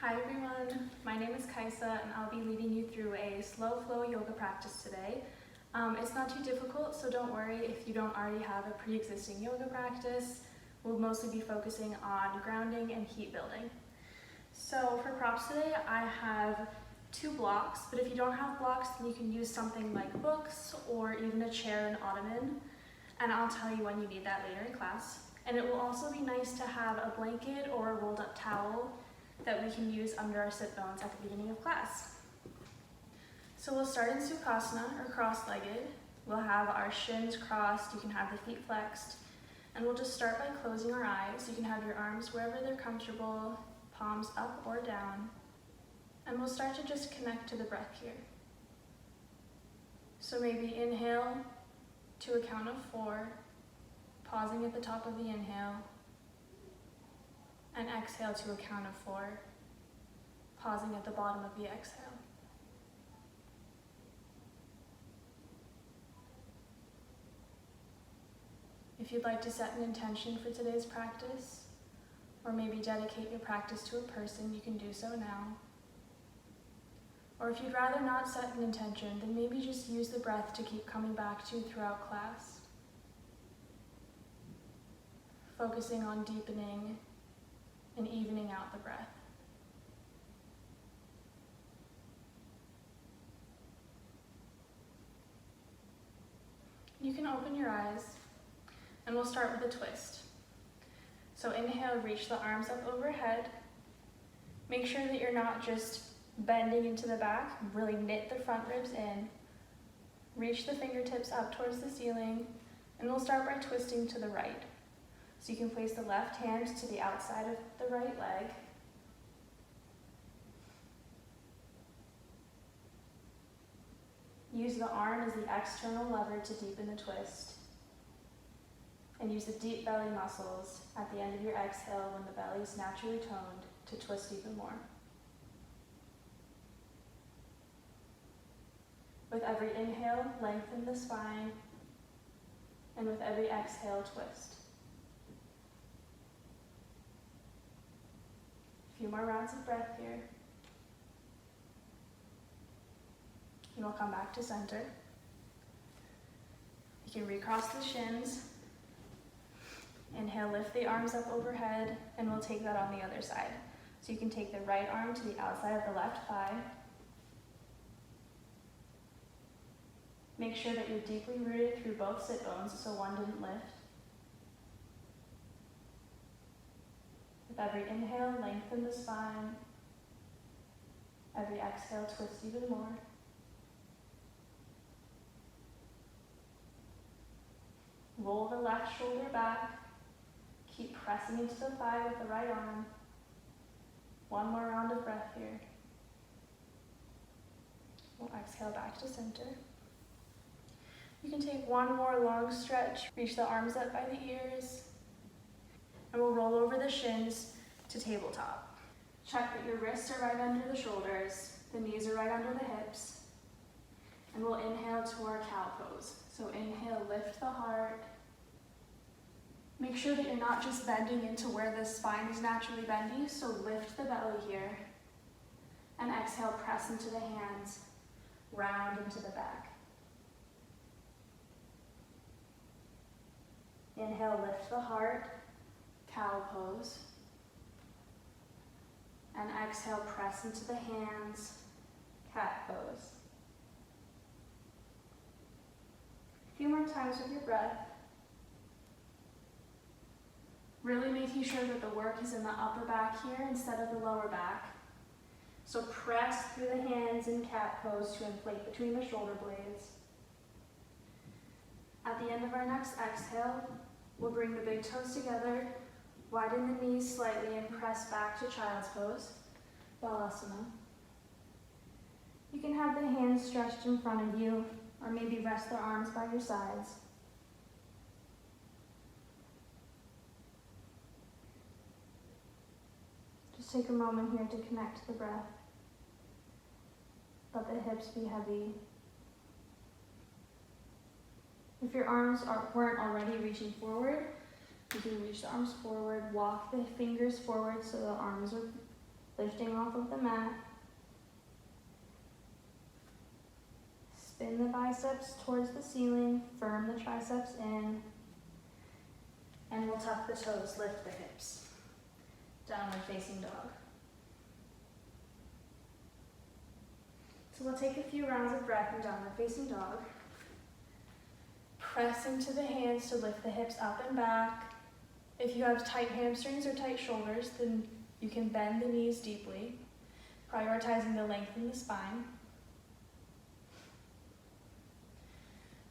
Hi everyone, my name is Kajsa and I'll be leading you through a slow flow yoga practice today. It's not too difficult, so don't worry if you don't already have a pre-existing yoga practice. We'll mostly be focusing on grounding and heat building. So for props today, I have 2 blocks, but if you don't have blocks, then you can use something like books or even a chair and ottoman, and I'll tell you when you need that later in class. And it will also be nice to have a blanket or a rolled up towel that we can use under our sit bones at the beginning of class. So we'll start in Sukhasana, or cross-legged. We'll have our shins crossed, you can have the feet flexed, and we'll just start by closing our eyes. You can have your arms wherever they're comfortable, palms up or down, and we'll start to just connect to the breath here. So maybe inhale to a count of 4, pausing at the top of the inhale, and exhale to a count of 4, pausing at the bottom of the exhale. If you'd like to set an intention for today's practice, or maybe dedicate your practice to a person, you can do so now. Or if you'd rather not set an intention, then maybe just use the breath to keep coming back to throughout class. Focusing on deepening and evening out the breath. You can open your eyes, and we'll start with a twist. So inhale, reach the arms up overhead. Make sure that you're not just bending into the back, really knit the front ribs in. Reach the fingertips up towards the ceiling, and we'll start by twisting to the right. So you can place the left hand to the outside of the right leg. Use the arm as the external lever to deepen the twist. And use the deep belly muscles at the end of your exhale when the belly is naturally toned to twist even more. With every inhale, lengthen the spine, and with every exhale, twist. A few more rounds of breath here. And we'll come back to center. You can recross the shins. Inhale, lift the arms up overhead, and we'll take that on the other side. So you can take the right arm to the outside of the left thigh. Make sure that you're deeply rooted through both sit bones so one didn't lift. With every inhale, lengthen the spine. Every exhale, twist even more. Roll the left shoulder back. Keep pressing into the thigh with the right arm. One more round of breath here. We'll exhale back to center. You can take one more long stretch. Reach the arms up by the ears. And we'll roll over the shins to tabletop. Check that your wrists are right under the shoulders, the knees are right under the hips, and we'll inhale to our cow pose. So inhale, lift the heart. Make sure that you're not just bending into where the spine is naturally bendy, so lift the belly here. And exhale, press into the hands, round into the back. Inhale, lift the heart. Cow pose. And exhale, press into the hands, cat pose. A few more times with your breath. Really making sure that the work is in the upper back here instead of the lower back. So press through the hands in cat pose to inflate between the shoulder blades. At the end of our next exhale, we'll bring the big toes together. Widen the knees slightly and press back to child's pose, Balasana. You can have the hands stretched in front of you, or maybe rest the arms by your sides. Just take a moment here to connect to the breath. Let the hips be heavy. If your arms weren't already reaching forward, you can reach the arms forward, walk the fingers forward so the arms are lifting off of the mat. Spin the biceps towards the ceiling, firm the triceps in, and we'll tuck the toes, lift the hips. Downward facing dog. So we'll take a few rounds of breath in downward facing dog. Press into the hands to lift the hips up and back. If you have tight hamstrings or tight shoulders, then you can bend the knees deeply, prioritizing the length in the spine.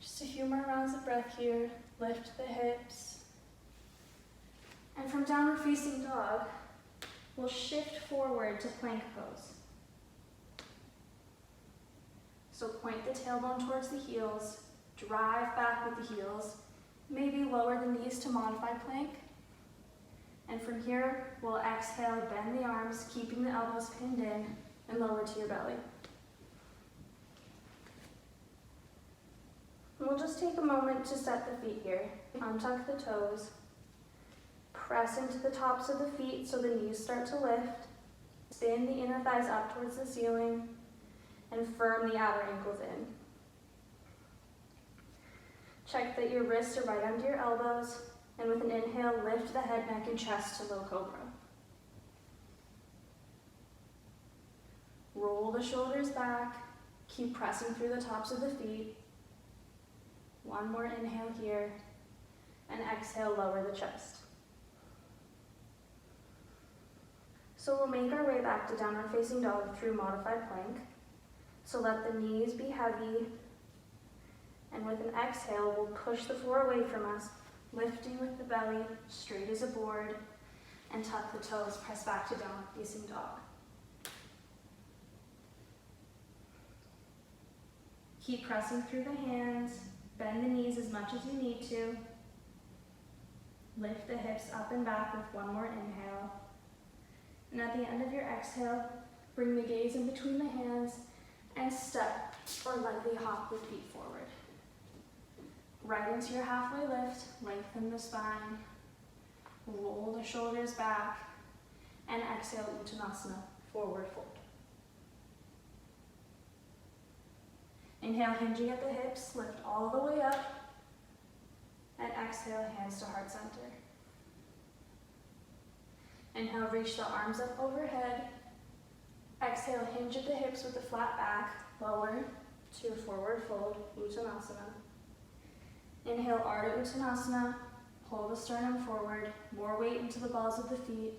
Just a few more rounds of breath here. Lift the hips. And from downward facing dog, we'll shift forward to plank pose. So point the tailbone towards the heels, drive back with the heels, maybe lower the knees to modified plank. And from here, we'll exhale, bend the arms, keeping the elbows pinned in, and lower to your belly. And we'll just take a moment to set the feet here. Untuck the toes. Press into the tops of the feet so the knees start to lift. Spin the inner thighs up towards the ceiling, and firm the outer ankles in. Check that your wrists are right under your elbows, and with an inhale, lift the head, neck, and chest to low cobra. Roll the shoulders back, keep pressing through the tops of the feet. One more inhale here, and exhale, lower the chest. So we'll make our way back to downward facing dog through modified plank. So let the knees be heavy, and with an exhale, we'll push the floor away from us, lifting with the belly, straight as a board, and tuck the toes, press back to downward facing dog. Keep pressing through the hands, bend the knees as much as you need to. Lift the hips up and back with one more inhale. And at the end of your exhale, bring the gaze in between the hands and step or lightly hop the feet forward. Right into your halfway lift, lengthen the spine, roll the shoulders back, and exhale, Uttanasana, forward fold. Inhale, hinging at the hips, lift all the way up, and exhale, hands to heart center. Inhale, reach the arms up overhead. Exhale, hinge at the hips with a flat back, lower to your forward fold, Uttanasana. Inhale, Ardha Uttanasana, pull the sternum forward, more weight into the balls of the feet,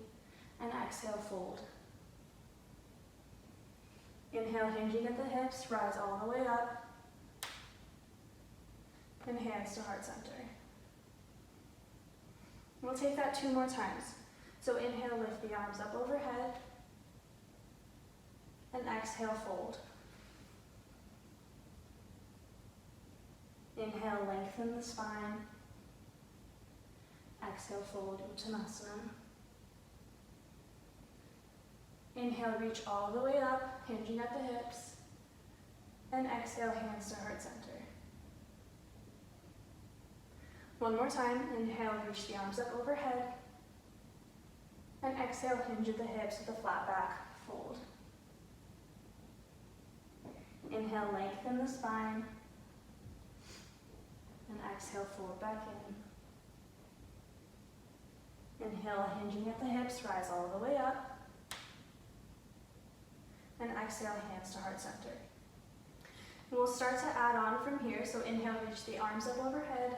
and exhale, fold. Inhale, hinging at the hips, rise all the way up, and hands to heart center. We'll take that 2 more times. So inhale, lift the arms up overhead, and exhale, fold. Inhale, lengthen the spine. Exhale, fold, Uttanasana. Inhale, reach all the way up, hinging at the hips. And exhale, hands to heart center. One more time, inhale, reach the arms up overhead. And exhale, hinge at the hips with a flat back, fold. Inhale, lengthen the spine. And exhale, fold back in. Inhale, hinging at the hips, rise all the way up. And exhale, hands to heart center. And we'll start to add on from here. So inhale, reach the arms up overhead.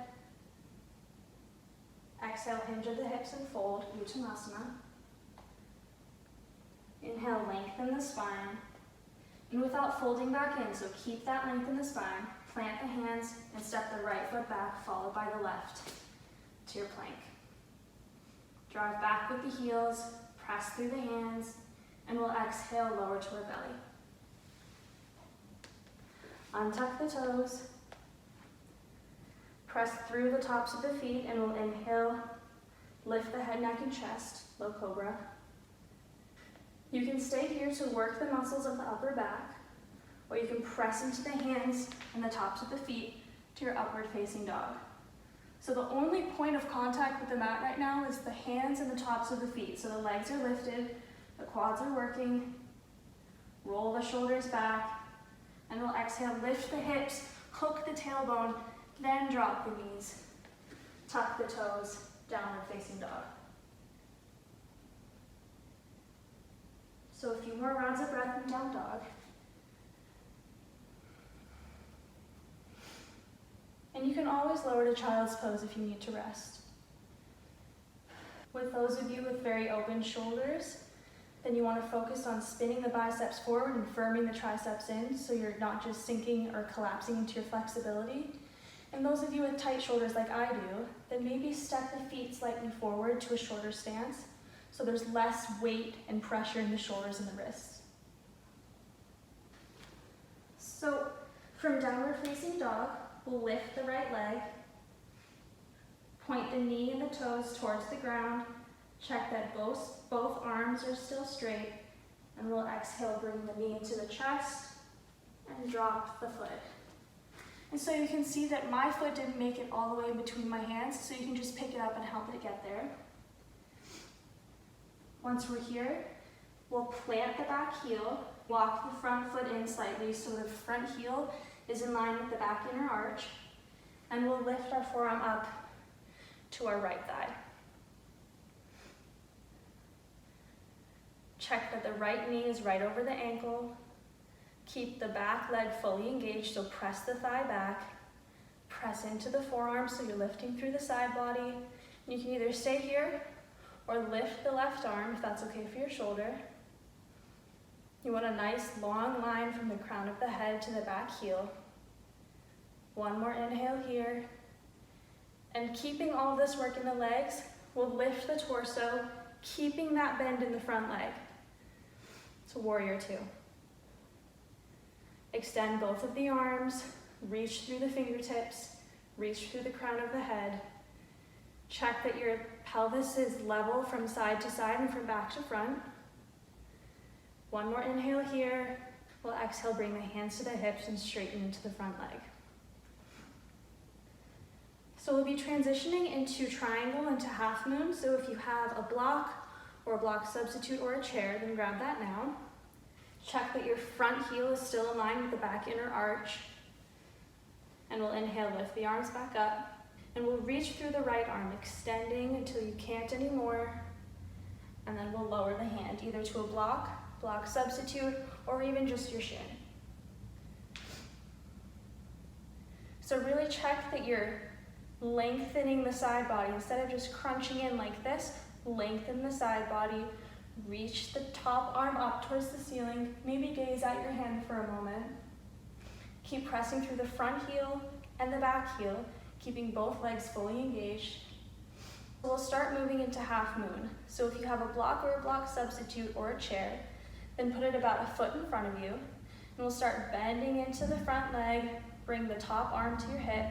Exhale, hinge at the hips and fold, Uttanasana. Inhale, lengthen the spine. And without folding back in, so keep that length in the spine, plant the hands and step the right foot back, followed by the left to your plank. Drive back with the heels, press through the hands, and we'll exhale, lower to our belly. Untuck the toes. Press through the tops of the feet, and we'll inhale, lift the head, neck, and chest, low cobra. You can stay here to work the muscles of the upper back, or you can press into the hands and the tops of the feet to your upward facing dog. So the only point of contact with the mat right now is the hands and the tops of the feet. So the legs are lifted, The quads are working. Roll the shoulders back. And we'll exhale, lift the hips, hook the tailbone, then drop the knees. Tuck the toes, downward facing dog. So a few more rounds of breath in down dog. And you can always lower to child's pose if you need to rest. With those of you with very open shoulders, then you want to focus on spinning the biceps forward and firming the triceps in so you're not just sinking or collapsing into your flexibility. And those of you with tight shoulders like I do, then maybe step the feet slightly forward to a shorter stance so there's less weight and pressure in the shoulders and the wrists. So from downward facing dog, we'll lift the right leg, point the knee and the toes towards the ground, check that both arms are still straight, and we'll exhale, bring the knee into the chest, and drop the foot. And so you can see that my foot didn't make it all the way between my hands, so you can just pick it up and help it get there. Once we're here, we'll plant the back heel, walk the front foot in slightly so the front heel is in line with the back inner arch, and we'll lift our forearm up to our right thigh. Check that the right knee is right over the ankle. Keep the back leg fully engaged, so press the thigh back. Press into the forearm so you're lifting through the side body. You can either stay here or lift the left arm if that's okay for your shoulder. You want a nice long line from the crown of the head to the back heel. One more inhale here. And keeping all of this work in the legs, we'll lift the torso, keeping that bend in the front leg. So warrior two. Extend both of the arms, reach through the fingertips, reach through the crown of the head. Check that your pelvis is level from side to side and from back to front. One more inhale here. We'll exhale, bring the hands to the hips and straighten into the front leg. So we'll be transitioning into triangle, into half moon. So if you have a block or a block substitute or a chair, then grab that now. Check that your front heel is still in line with the back inner arch. And we'll inhale, lift the arms back up. And we'll reach through the right arm, extending until you can't anymore. And then we'll lower the hand, either to a block substitute, or even just your shin. So really check that you're lengthening the side body. Instead of just crunching in like this, lengthen the side body, reach the top arm up towards the ceiling, maybe gaze at your hand for a moment. Keep pressing through the front heel and the back heel, keeping both legs fully engaged. We'll start moving into half moon. So if you have a block or a block substitute or a chair, then put it about a foot in front of you. And we'll start bending into the front leg, bring the top arm to your hip,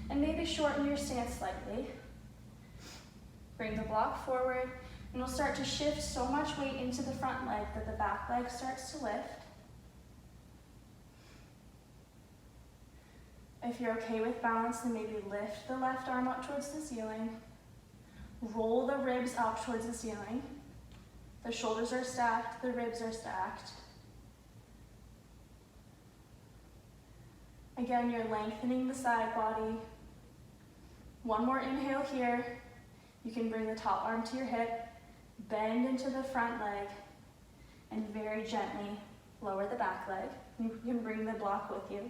and maybe shorten your stance slightly. Bring the block forward, and we'll start to shift so much weight into the front leg that the back leg starts to lift. If you're okay with balance, then maybe lift the left arm up towards the ceiling. Roll the ribs up towards the ceiling. The shoulders are stacked, the ribs are stacked. Again, you're lengthening the side body. One more inhale here. You can bring the top arm to your hip, bend into the front leg, and very gently lower the back leg. You can bring the block with you.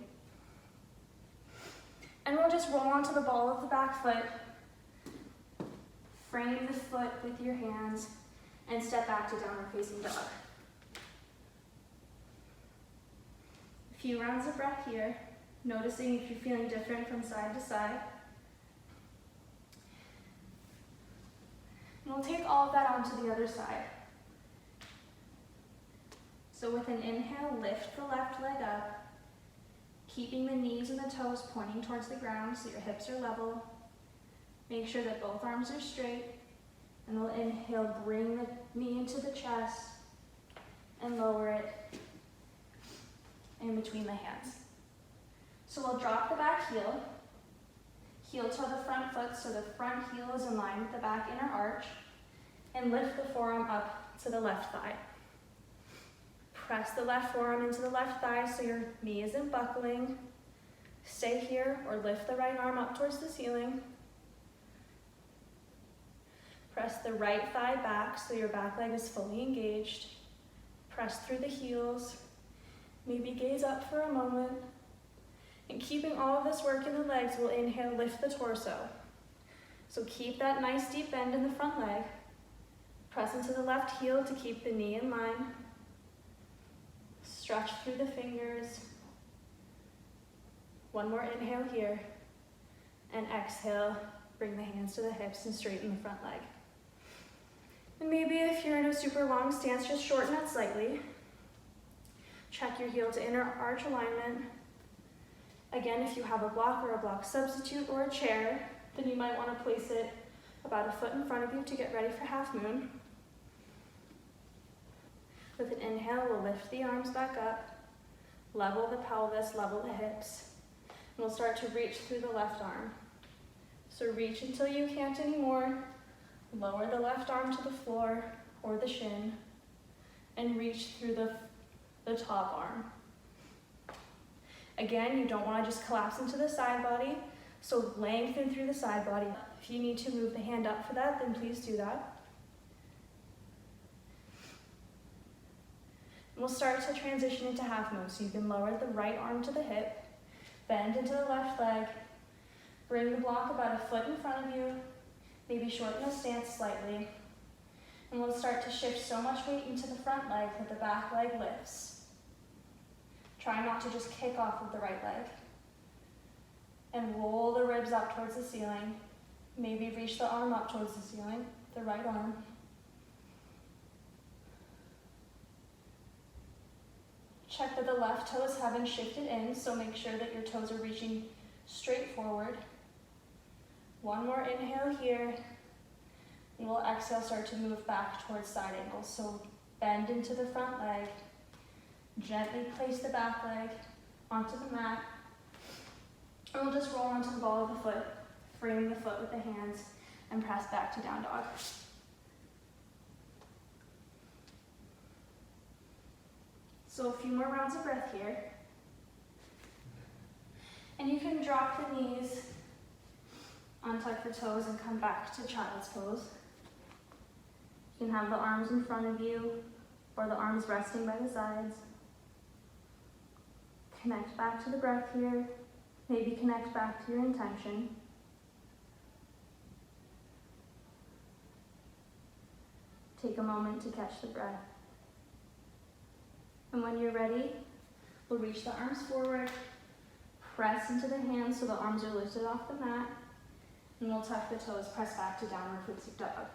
And we'll just roll onto the ball of the back foot, frame the foot with your hands, and step back to downward facing dog. A few rounds of breath here, noticing if you're feeling different from side to side. And we'll take all of that onto the other side. So with an inhale, lift the left leg up, keeping the knees and the toes pointing towards the ground so your hips are level. Make sure that both arms are straight. And we'll inhale, bring the knee into the chest and lower it in between the hands. So we'll drop the back heel, heel toe the front foot so the front heel is in line with the back inner arch, and lift the forearm up to the left thigh. Press the left forearm into the left thigh so your knee isn't buckling. Stay here or lift the right arm up towards the ceiling. Press the right thigh back so your back leg is fully engaged. Press through the heels. Maybe gaze up for a moment. And keeping all of this work in the legs, we'll inhale, lift the torso. So keep that nice deep bend in the front leg. Press into the left heel to keep the knee in line. Stretch through the fingers. One more inhale here. And exhale, bring the hands to the hips and straighten the front leg. And maybe if you're in a super long stance, just shorten it slightly. Check your heel to inner arch alignment. Again, if you have a block or a block substitute or a chair, then you might want to place it about a foot in front of you to get ready for half moon. With an inhale, we'll lift the arms back up, level the pelvis, level the hips, and we'll start to reach through the left arm. So reach until you can't anymore, lower the left arm to the floor or the shin, and reach through the top arm. Again, you don't want to just collapse into the side body, so lengthen through the side body. If you need to move the hand up for that, then please do that. We'll start to transition into half moon, so you can lower the right arm to the hip, bend into the left leg, bring the block about a foot in front of you, maybe shorten the stance slightly, and we'll start to shift so much weight into the front leg that the back leg lifts. Try not to just kick off with the right leg. And roll the ribs up towards the ceiling. Maybe reach the arm up towards the ceiling, the right arm. Check that the left toes haven't shifted in, so make sure that your toes are reaching straight forward. One more inhale here, and we'll exhale, start to move back towards side angles. So bend into the front leg, gently place the back leg onto the mat, and we'll just roll onto the ball of the foot, frame the foot with the hands, and press back to down dog. So a few more rounds of breath here. And you can drop the knees, untuck the toes, and come back to child's pose. You can have the arms in front of you, or the arms resting by the sides. Connect back to the breath here. Maybe connect back to your intention. Take a moment to catch the breath. And when you're ready, we'll reach the arms forward, press into the hands so the arms are lifted off the mat, and we'll tuck the toes, press back to downward facing dog.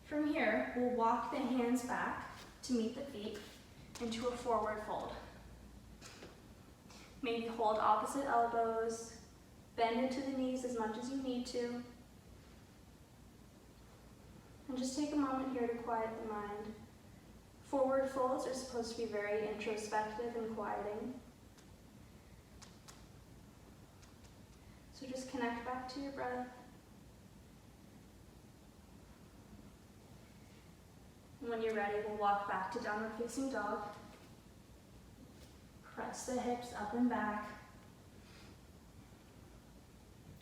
From here, we'll walk the hands back to meet the feet into a forward fold. Maybe hold opposite elbows, bend into the knees as much as you need to. And just take a moment here to quiet the mind. Forward folds are supposed to be very introspective and quieting. So just connect back to your breath. And when you're ready, we'll walk back to downward facing dog. Press the hips up and back.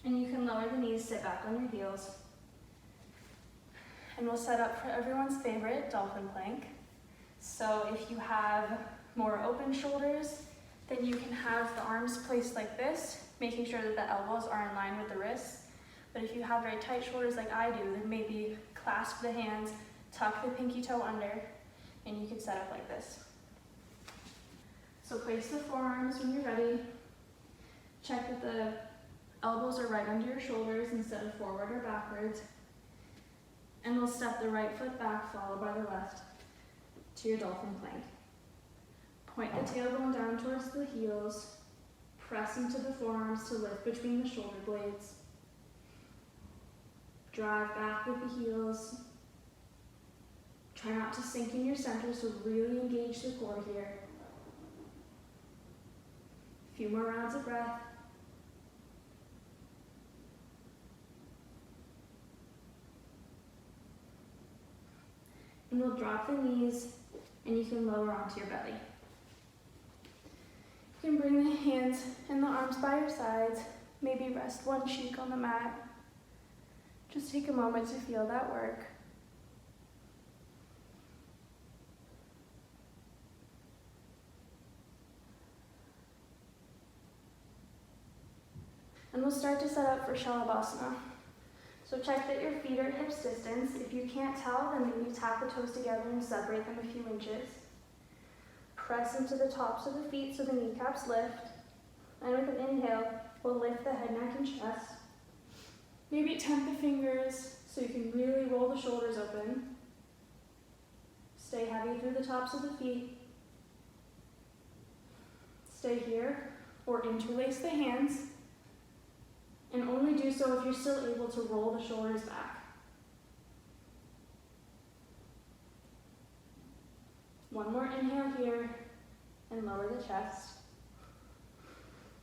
And you can lower the knees, sit back on your heels. And we'll set up for everyone's favorite dolphin plank. So if you have more open shoulders, then you can have the arms placed like this, making sure that the elbows are in line with the wrists. But if you have very tight shoulders like I do, then maybe clasp the hands, tuck the pinky toe under, and you can set up like this. So place the forearms when you're ready. Check that the elbows are right under your shoulders instead of forward or backwards. And we'll step the right foot back, followed by the left, to your dolphin plank. Point the tailbone down towards the heels. Press into the forearms to lift between the shoulder blades. Drive back with the heels. Try not to sink in your center, so really engage the core here. A few more rounds of breath. And we'll drop the knees and you can lower onto your belly. You can bring the hands and the arms by your sides. Maybe rest one cheek on the mat. Just take a moment to feel that work. And we'll start to set up for Shalabhasana. So check that your feet are at hips distance. If you can't tell, then maybe tap the toes together and separate them a few inches. Press into the tops of the feet so the kneecaps lift. And with an inhale, we'll lift the head, neck, and chest. Maybe temp the fingers so you can really roll the shoulders open. Stay heavy through the tops of the feet. Stay here, or interlace the hands. And only do so if you're still able to roll the shoulders back. One more inhale here, and lower the chest.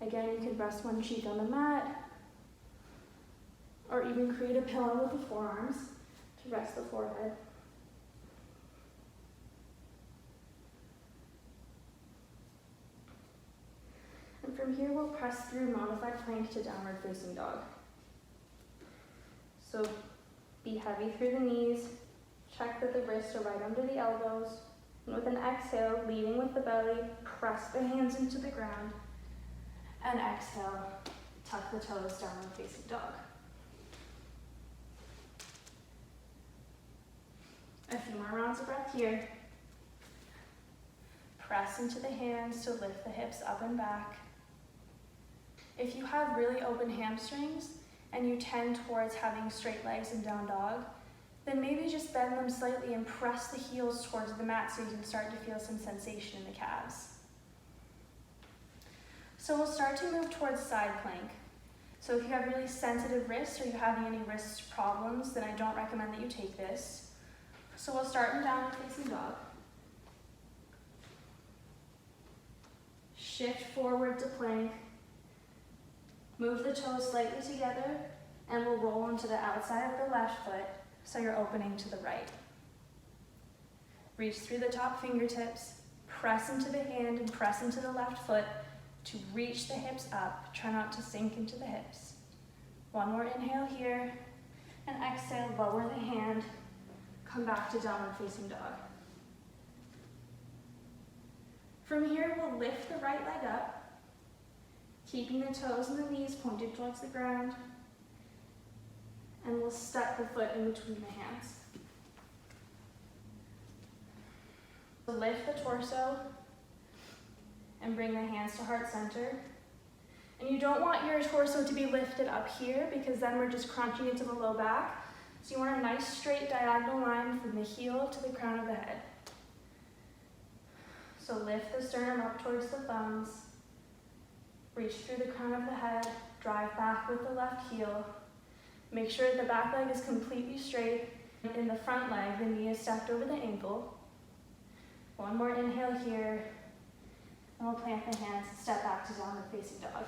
Again, you could rest one cheek on the mat, or even create a pillow with the forearms to rest the forehead. And from here, we'll press through modified plank to downward facing dog. So be heavy through the knees, check that the wrists are right under the elbows, and with an exhale, leading with the belly, press the hands into the ground, and exhale, tuck the toes, downward facing dog. A few more rounds of breath here. Press into the hands to lift the hips up and back. If you have really open hamstrings and you tend towards having straight legs in down dog, then maybe just bend them slightly and press the heels towards the mat so you can start to feel some sensation in the calves. So we'll start to move towards side plank. So if you have really sensitive wrists or you're having any wrist problems, then I don't recommend that you take this. So we'll start in downward facing dog. Shift forward to plank. Move the toes slightly together, and we'll roll onto the outside of the left foot, so you're opening to the right. Reach through the top fingertips, press into the hand and press into the left foot to reach the hips up. Try not to sink into the hips. One more inhale here, and exhale, lower the hand, come back to downward facing dog. From here, we'll lift the right leg up, keeping the toes and the knees pointed towards the ground, and we'll step the foot in between the hands. So lift the torso and bring the hands to heart center. And you don't want your torso to be lifted up here because then we're just crunching into the low back. So you want a nice straight diagonal line from the heel to the crown of the head. So lift the sternum up towards the thumbs. Reach through the crown of the head, drive back with the left heel. Make sure the back leg is completely straight. In the front leg, the knee is stacked over the ankle. One more inhale here, and we'll plant the hands and step back to downward facing dog.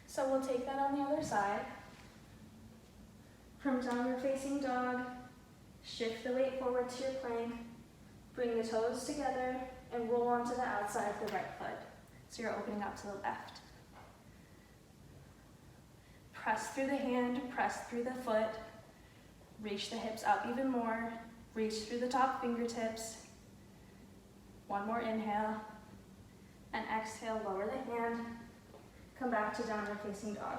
So we'll take that on the other side. From downward facing dog, shift the weight forward to your plank, bring the toes together, and roll onto the outside of the right foot. So you're opening up to the left. Press through the hand, press through the foot, reach the hips up even more, reach through the top fingertips. One more inhale, and exhale, lower the hand, come back to downward facing dog.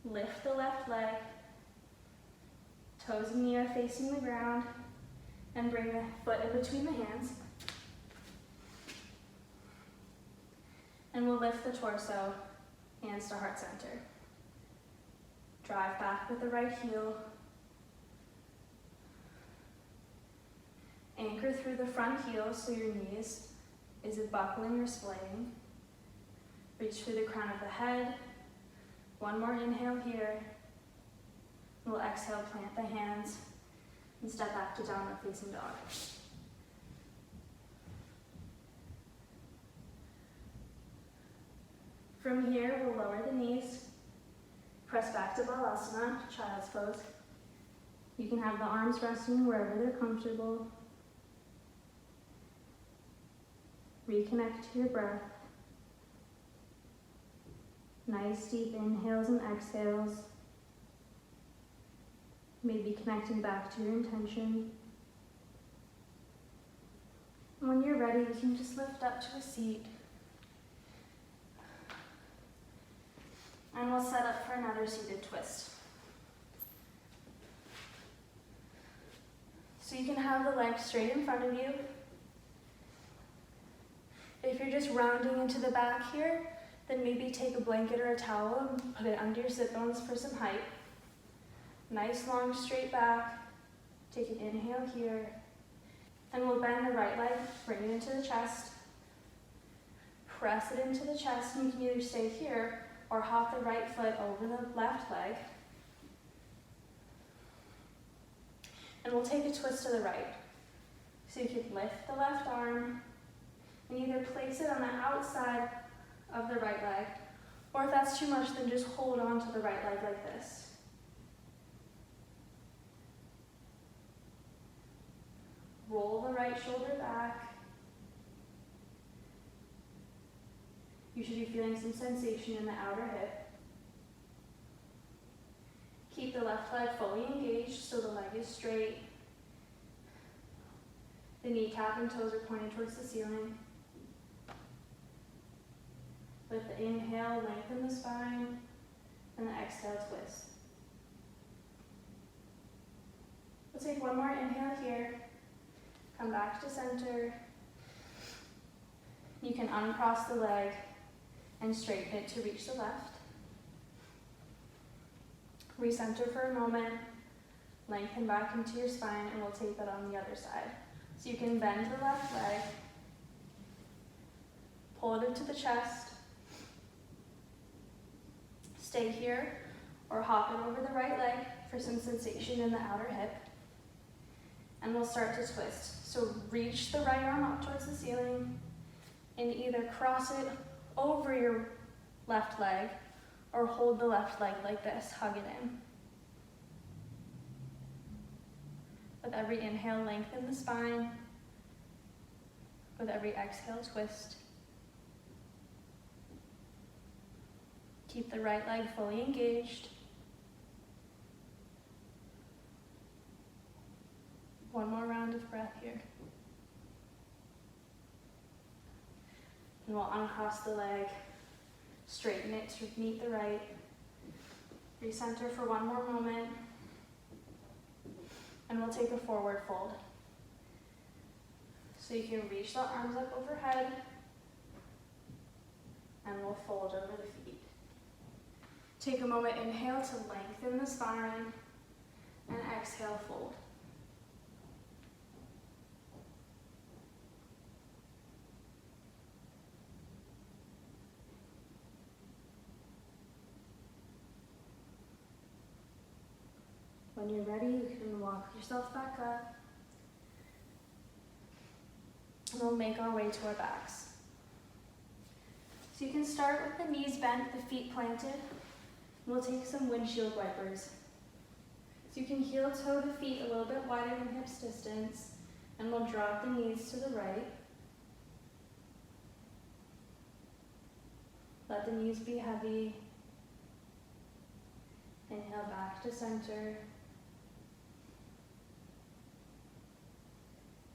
Lift the left leg, toes and knee are facing the ground, and bring the foot in between the hands. And we'll lift the torso, hands to heart center. Drive back with the right heel. Anchor through the front heel so your knees isn't buckling or splaying. Reach through the crown of the head. One more inhale here. We'll exhale, plant the hands, and step back to downward facing dog. From here, we'll lower the knees, press back to Balasana, child's pose. You can have the arms resting wherever they're comfortable. Reconnect to your breath. Nice deep inhales and exhales. Maybe connecting back to your intention. When you're ready, you can just lift up to a seat. And we'll set up for another seated twist. So you can have the legs straight in front of you. If you're just rounding into the back here, then maybe take a blanket or a towel and put it under your sit bones for some height. Nice long straight back. Take an inhale here. And we'll bend the right leg, bring it into the chest. Press it into the chest, and you can either stay here or hop the right foot over the left leg. And we'll take a twist to the right. So you can lift the left arm and either place it on the outside of the right leg, or if that's too much, then just hold on to the right leg like this. Roll the right shoulder back. You should be feeling some sensation in the outer hip. Keep the left leg fully engaged so the leg is straight. The kneecap and toes are pointed towards the ceiling. With the inhale, lengthen the spine, and the exhale, twist. We'll take one more inhale here. Come back to center. You can uncross the leg and straighten it to reach the left. Recenter for a moment. Lengthen back into your spine, and we'll take that on the other side. So you can bend the left leg, pull it into the chest, stay here, or hop it over the right leg for some sensation in the outer hip. And we'll start to twist. So reach the right arm up towards the ceiling and either cross it over your left leg or hold the left leg like this, hug it in. With every inhale, lengthen the spine. With every exhale, twist. Keep the right leg fully engaged. One more round of breath here. And we'll uncross the leg, straighten it to meet the right. Recenter for one more moment. And we'll take a forward fold. So you can reach the arms up overhead, and we'll fold over the feet. Take a moment, inhale to lengthen the spine, and exhale, fold. When you're ready, you can walk yourself back up. And we'll make our way to our backs. So you can start with the knees bent, the feet planted. We'll take some windshield wipers. So you can heel toe the feet a little bit wider than hips distance, and we'll drop the knees to the right. Let the knees be heavy. Inhale back to center.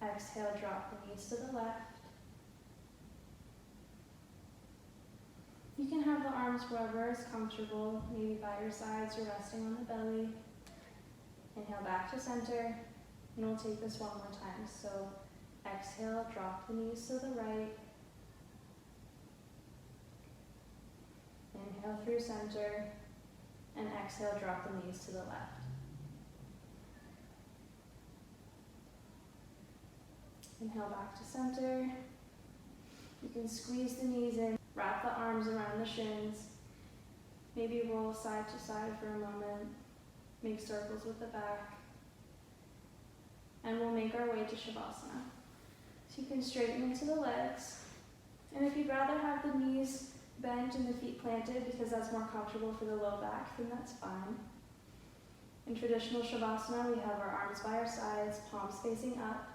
Exhale, drop the knees to the left. You can have the arms wherever is comfortable, maybe by your sides or resting on the belly. Inhale back to center, and we'll take this one more time. So exhale, drop the knees to the right. Inhale through center, and exhale, drop the knees to the left. Inhale back to center. You can squeeze the knees in, wrap the arms around the shins, maybe roll side to side for a moment, make circles with the back, and we'll make our way to Shavasana. So you can straighten into the legs, and if you'd rather have the knees bend and the feet planted because that's more comfortable for the low back, then that's fine. In traditional Shavasana, we have our arms by our sides, palms facing up.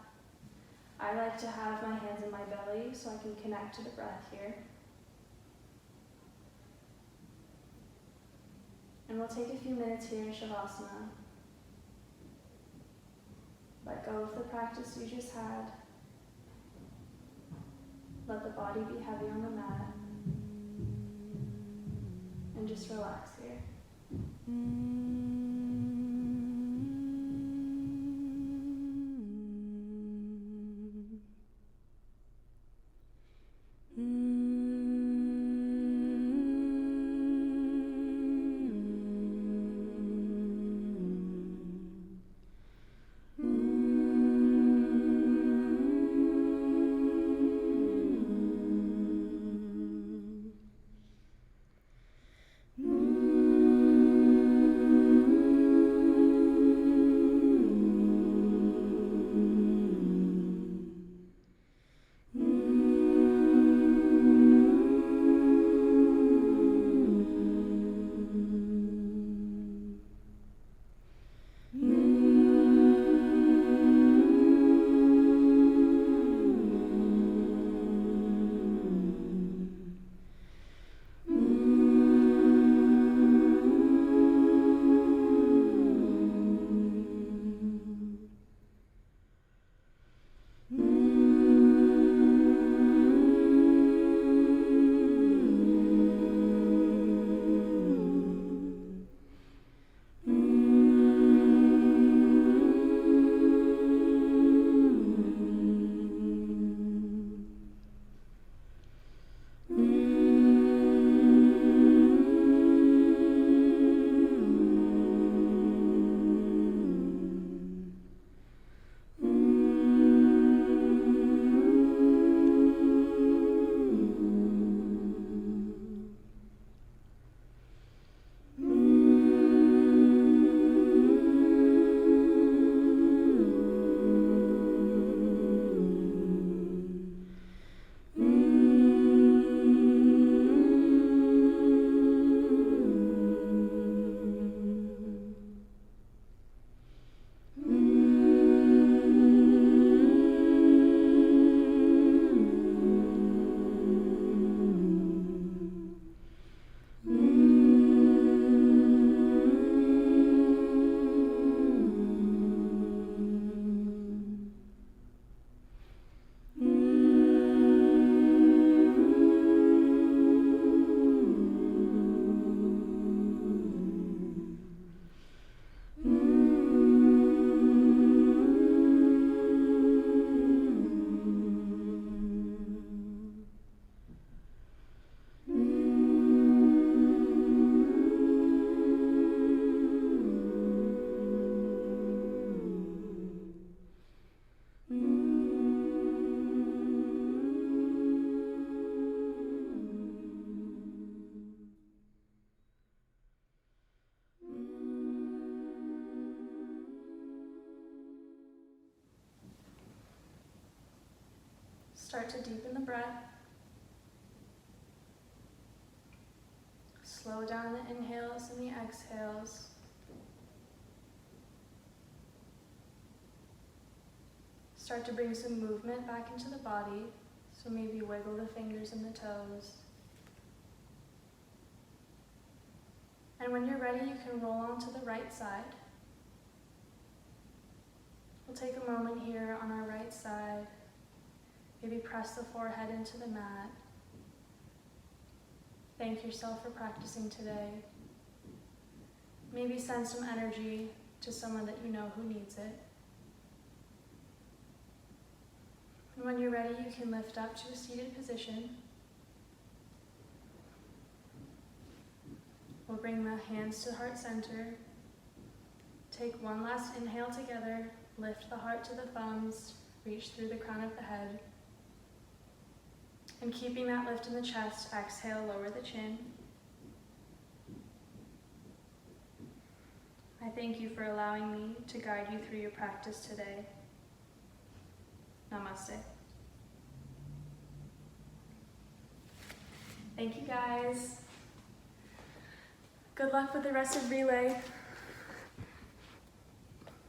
I like to have my hands in my belly so I can connect to the breath here. And we'll take a few minutes here in Shavasana. Let go of the practice you just had. Let the body be heavy on the mat. And just relax here. Start to deepen the breath. Slow down the inhales and the exhales. Start to bring some movement back into the body, so maybe wiggle the fingers and the toes. And when you're ready, you can roll onto the right side. We'll take a moment here on our right side. Maybe press the forehead into the mat. Thank yourself for practicing today. Maybe send some energy to someone that you know who needs it. And when you're ready, you can lift up to a seated position. We'll bring the hands to heart center. Take one last inhale together. Lift the heart to the thumbs. Reach through the crown of the head. And keeping that lift in the chest, exhale, lower the chin. I thank you for allowing me to guide you through your practice today. Namaste. Thank you guys. Good luck with the rest of relay.